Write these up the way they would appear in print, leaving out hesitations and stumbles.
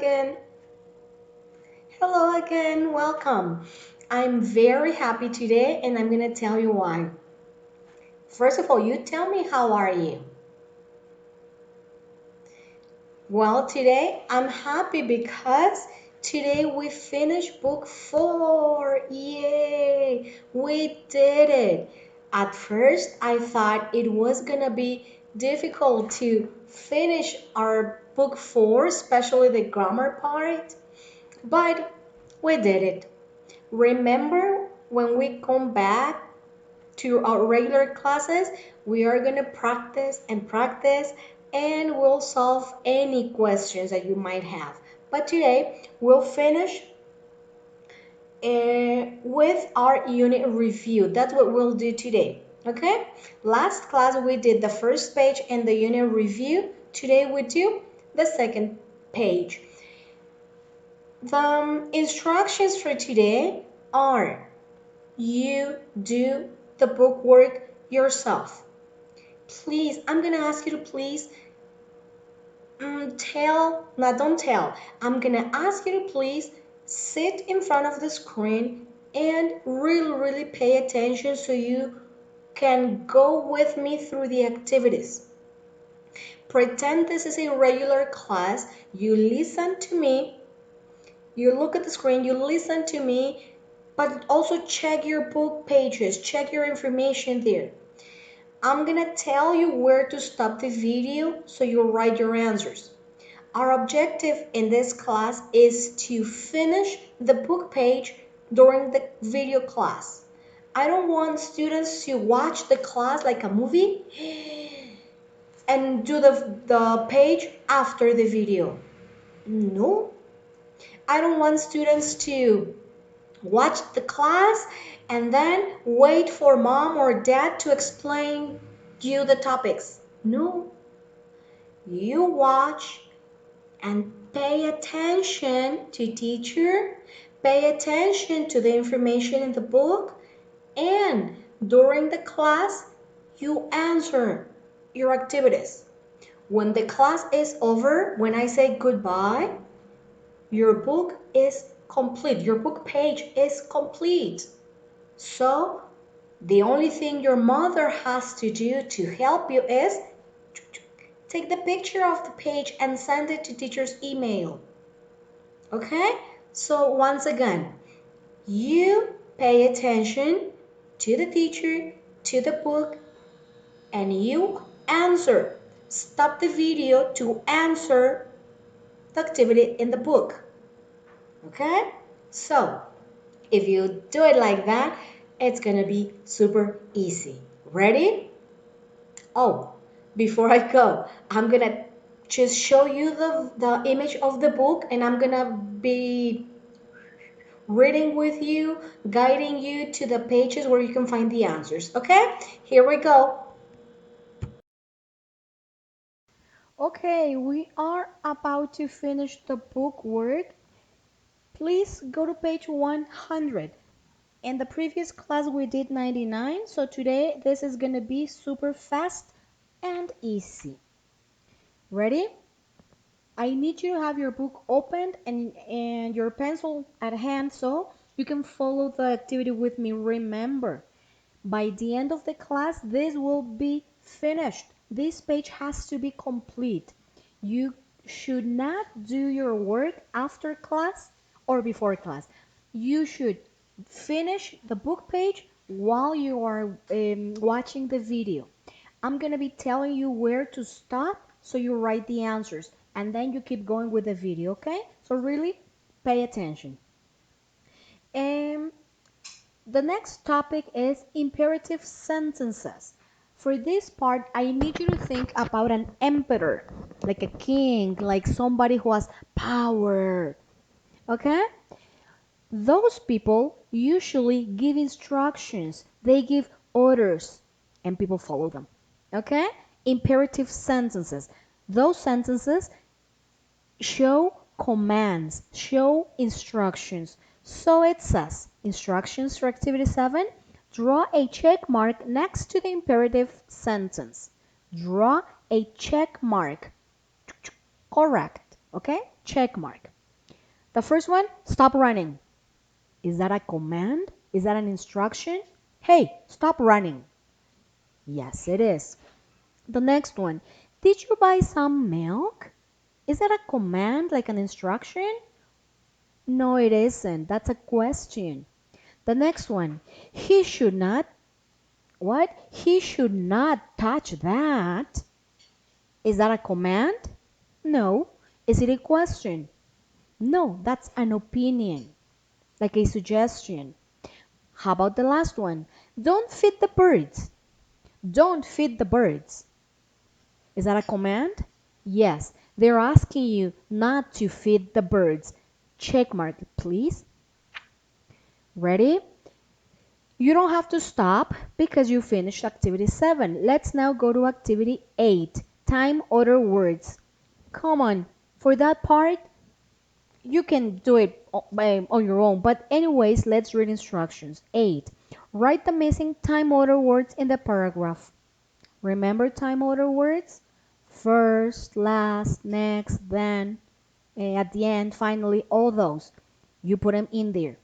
again. Hello again. Welcome. I'm very happy today and I'm going to tell you why. First of all, you tell me how are you? Well, today I'm happy because today we finished book 4. Yay! We did it. At first, I thought it was gonna be difficult to finish our book 4, especially the grammar part, but we did it. Remember when we come back to our regular classes, we are going to practice and practice and we'll solve any questions that you might have. But today we'll finish with our unit review. That's what we'll do today. Okay? Last class we did the first page and the unit review. Today we do the second page. The instructions for today are you do the book work yourself. Please, I'm going to ask you to please don't tell. I'm going to ask you to please sit in front of the screen and really pay attention so you can go with me through the activities. Pretend this is a regular class. You listen to me. You look at the screen, you listen to me, but also check your book pages, check your information there. I'm gonna tell you where to stop the video so you'll write your answers. Our objective in this class is to finish the book page during the video class. I don't want students to watch the class like a movie and do the page after the video. No, I don't want students to watch the class and then wait for mom or dad to explain you the topics. No, you watch and pay attention to teacher, pay attention to the information in the book, and during the class, you answer your activities. When the class is over, when I say goodbye, your book is complete. Your book page is complete. So the only thing your mother has to do to help you is take the picture of the page and send it to teacher's email. Okay? So once again, you pay attention to the teacher, to the book, and you answer. Stop the video to answer the activity in the book. Okay? So, if you do it like that, it's gonna be super easy. Ready? Oh, before I go, I'm gonna just show you the image of the book and I'm gonna be reading with you, guiding you to the pages where you can find the answers. Okay? Here we go. Okay, we are about to finish the book work. Please go to page 100. In the previous class we did 99, so today this is going to be super fast and easy. Ready? I need you to have your book opened and your pencil at hand so you can follow the activity with me. Remember, by the end of the class, this will be finished. This page has to be complete. You should not do your work after class or before class. You should finish the book page while you are watching the video. I'm going to be telling you where to stop so you write the answers and then you keep going with the video, okay? So really pay attention. Um, the next topic is imperative sentences. For this part, I need you to think about an emperor, like a king, like somebody who has power. Okay? Those people usually give instructions, they give orders, and people follow them. Okay? Imperative sentences. Those sentences show commands, show instructions. So it says, instructions for activity 7, draw a check mark next to the imperative sentence. Draw a check mark. Correct, okay? Check mark. The first one, stop running. Is that a command? Is that an instruction? Hey, stop running. Yes, it is. The next one, did you buy some milk? Is that a command, like an instruction? No, it isn't. That's a question. The next one, he should not, what? He should not touch that. Is that a command? No. Is it a question? No, that's an opinion, like a suggestion. How about the last one? Don't feed the birds. Don't feed the birds. Is that a command? Yes, they're asking you not to feed the birds. Check mark, please. Ready? You don't have to stop because you finished activity 7. Let's now go to activity 8. Time order words. Come on. For that part, you can do it on your own. But anyways, let's read instructions. 8. Write the missing time order words in the paragraph. Remember time order words? First, last, next, then, at the end, finally, all those. You put them in there.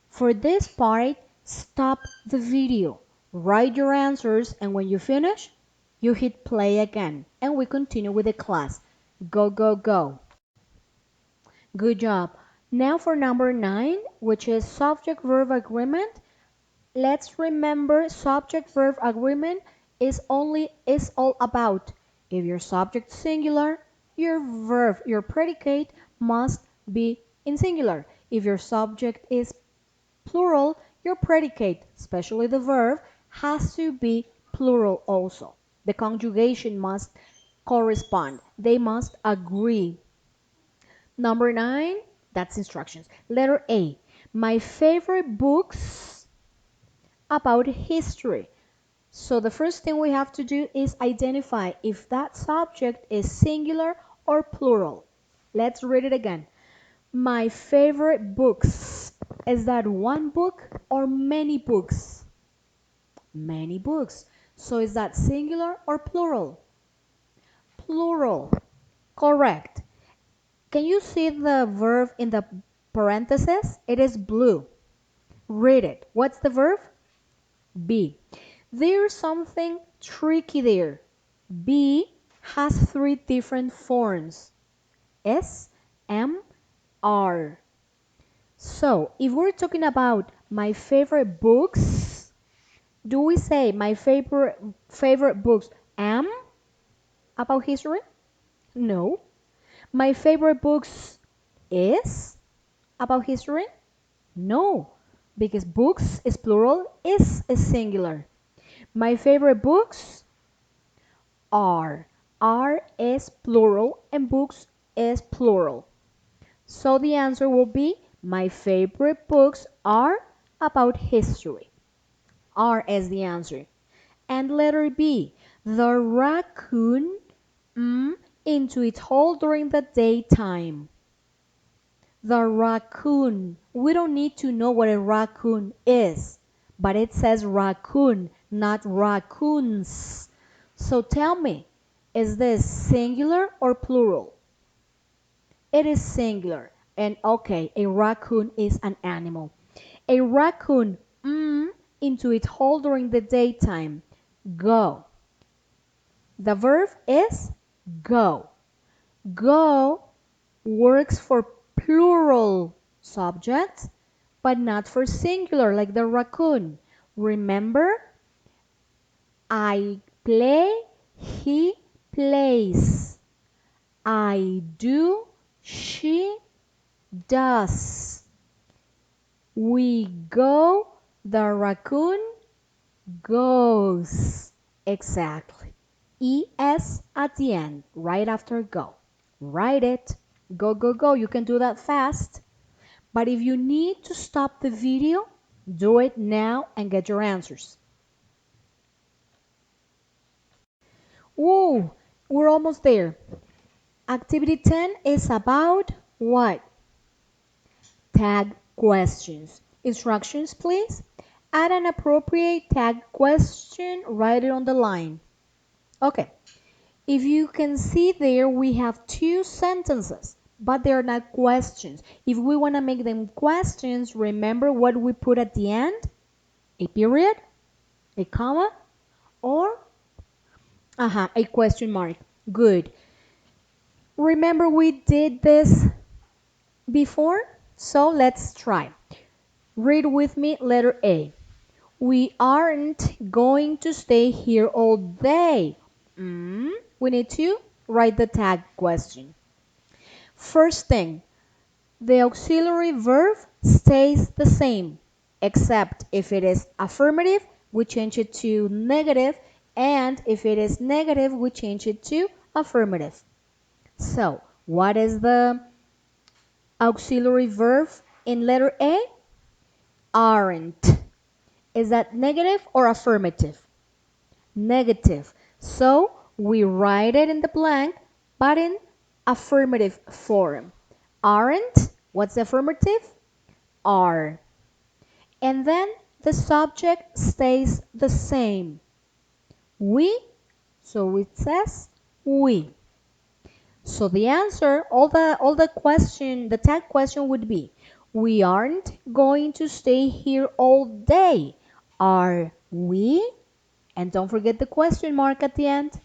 For this part, stop the video. Write your answers, and when you finish, you hit play again. And we continue with the class. Go, go, go. Good job. Now for number 9, which is subject-verb agreement. Let's remember subject-verb agreement is all about if your subject singular, your verb, your predicate must be in singular. If your subject is plural, your predicate, especially the verb, has to be plural also. The conjugation must correspond. They must agree. Number 9, that's instructions. Letter A. My favorite books about history. So the first thing we have to do is identify if that subject is singular or plural. Let's read it again. My favorite books. Is that one book or many books? Many books. So is that singular or plural? Plural. Correct. Can you see the verb in the parenthesis? It is blue. Read it. What's the verb? Be. There's something tricky there. Be has 3 different forms. S, M, R. So, if we're talking about my favorite books, do we say my favorite books am about history? No. My favorite books is about history? No, because books is plural, is singular. My favorite books are. Are is plural and books is plural. So the answer will be my favorite books are about history. R is the answer. And letter B, the raccoon into its hole during the daytime. The raccoon. We don't need to know what a raccoon is, but it says raccoon, not raccoons. So tell me, is this singular or plural? It is singular. And okay, a raccoon is an animal. A raccoon into its hole during the daytime. Go. The verb is go. Go works for plural subjects, but not for singular like the raccoon. Remember, I play, he plays. I do, she does. We go, the raccoon goes. Exactly. ES at the end, right after go. Write it. Go, go, go. You can do that fast. But if you need to stop the video, do it now and get your answers. Whoa, we're almost there. Activity 10 is about what? Tag questions. Instructions, please. Add an appropriate tag question, write it on the line. Okay, if you can see there, we have 2 sentences. but they're not questions. If we want to make them questions, remember what we put at the end? A period, a comma, or a question mark. Good. Remember we did this before? So let's try. Read with me letter A. We aren't going to stay here all day. We need to write the tag question. First thing, the auxiliary verb stays the same, except if it is affirmative, we change it to negative, and if it is negative, we change it to affirmative. So, what is the auxiliary verb in letter A? Aren't. Is that negative or affirmative? Negative. So we write it in the blank, but in affirmative form. Aren't. What's the affirmative? Are. And then the subject stays the same. We. So it says we. So the answer, all the question, the tag question would be, we aren't going to stay here all day. Are we? And don't forget the question mark at the end.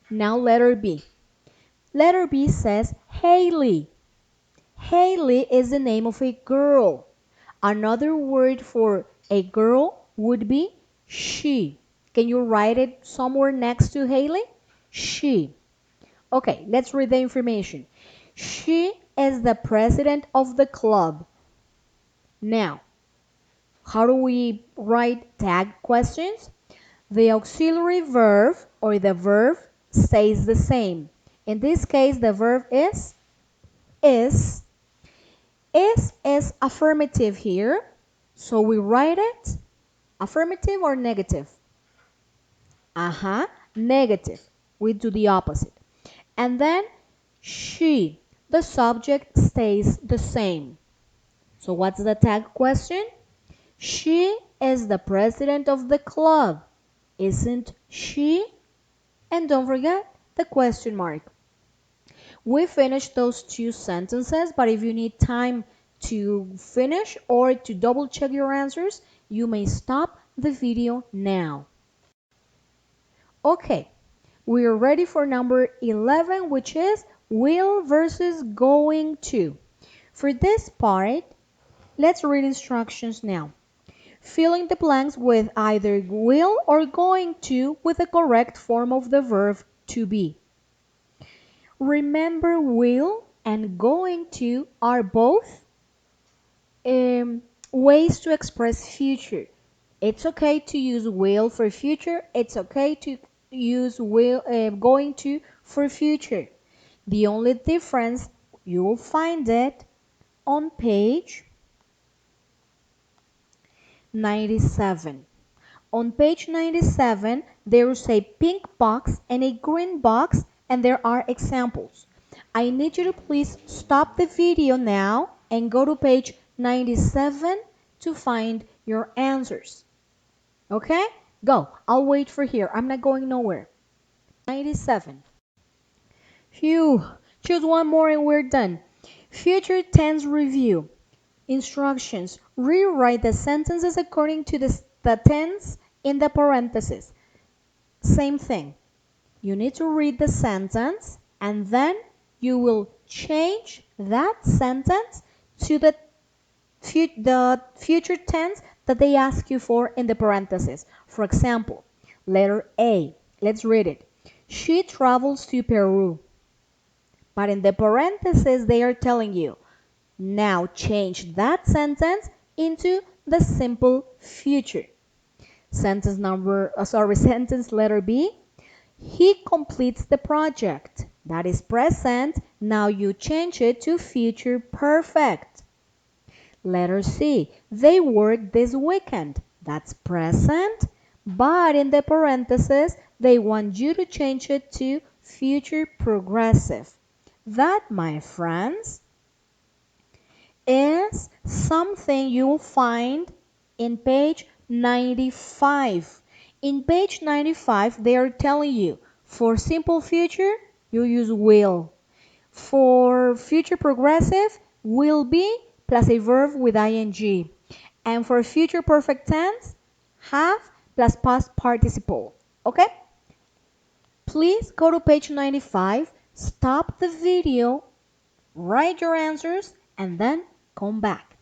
Now letter B. Letter B says Haley. Haley is the name of a girl. Another word for a girl would be she. Can you write it somewhere next to Haley? She. Okay, let's read the information. She is the president of the club. Now, how do we write tag questions? The auxiliary verb or the verb stays the same. In this case, the verb is is. Is affirmative here. So we write it affirmative or negative? Negative. We do the opposite. And then she, the subject stays the same. So what's the tag question? She is the president of the club. Isn't she? And don't forget the question mark. We finished those two sentences, but if you need time to finish or to double check your answers, you may stop the video now. Okay, we are ready for number 11, which is will versus going to. For this part, let's read instructions now. Fill in the blanks with either will or going to with the correct form of the verb to be. Remember, will and going to are both ways to express future. It's okay to use will for future. It's okay to use will going to for future. The only difference, you will find it on page 97. On page 97, there is a pink box and a green box, and there are examples. I need you to please stop the video now and go to page 97 to find your answers. Okay? Go. I'll wait for here. I'm not going nowhere. 97. Phew. Choose one more and we're done. Future tense review. Instructions. Rewrite the sentences according to the tense in the parentheses. Same thing. You need to read the sentence and then you will change that sentence to the future tense that they ask you for in the parentheses. For example, letter A. Let's read it. She travels to Peru. But in the parentheses, they are telling you, now change that sentence into the simple future. Sentence letter B. He completes the project. That is present. Now you change it to future perfect. Letter C. They work this weekend. That's present. But in the parentheses, they want you to change it to future progressive. That, my friends, is something you'll find in page 95. In page 95, they are telling you for simple future, you use will. For future progressive, will be plus a verb with ing. And for future perfect tense, have plus past participle. Okay? Please go to page 95, stop the video, write your answers, and then come back.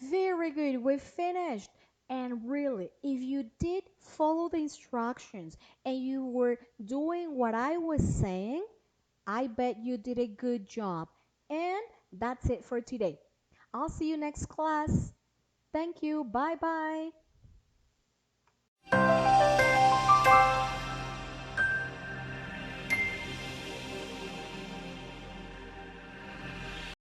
Very good, we finished. And really, if you did follow the instructions and you were doing what I was saying, I bet you did a good job. And that's it for today. I'll see you next class. Thank you. Bye bye.